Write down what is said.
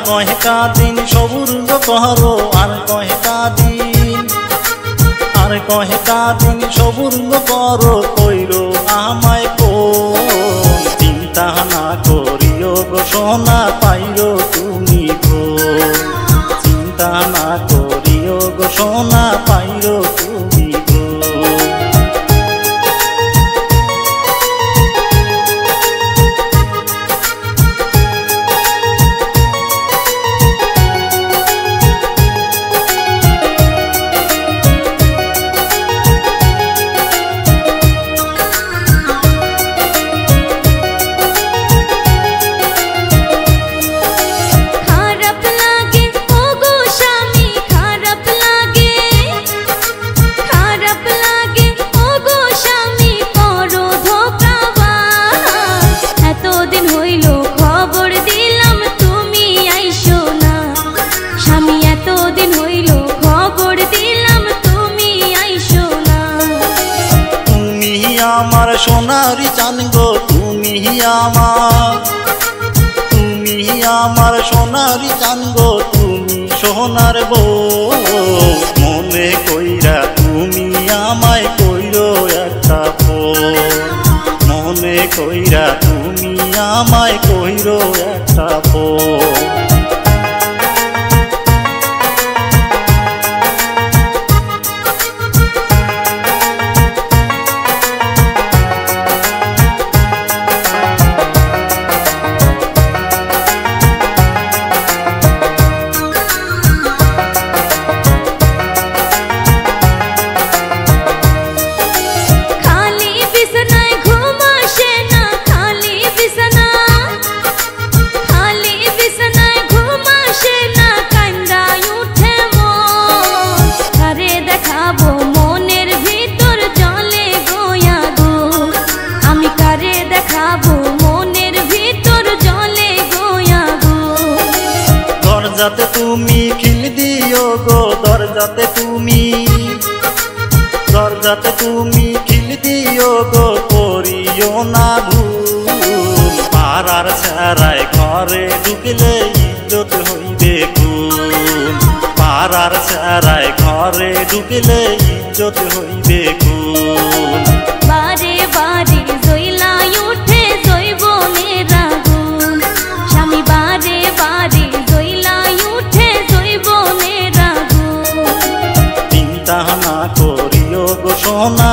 কয়টা দিন সবুর করো, আর কয়টা দিন, আর কয়টা দিন সবুর করো, কইরো আমায় কোন। চিন্তা না করিও গো সোনা পাইরো তুমি গো, চিন্তা না করিও গো সোনা পাইরো তুমি গো। আমার সোনারি চান গো তুমি আমার, তুমি আমার সোনারি চান গো তুমি সোনার বউ। মনে কইরা তুমি আমায় কইরো একটা ফোন, মনে কইরা তুমি আমায় কইরো একটা ফোন। দরজাতে তুমি খিল দিও গো, দরজাতে তুমি, দরজাতে তুমি খিল দিও গো, করিও না ভুল। পাড়ার ছাড়ায় ঘরে ঢুকলে ইজ্জত হইবে খুন, পাড়ার ছাড়ায় ঘরে ঢুকলে ইজ্জত হইবে খুন। বারে বারে জইলাই উঠে জৈবনের আগুন, স্বামী বারে বারে জইলাই উঠে জৈবনের আগুন। চিন্তা না করিও গো সোনা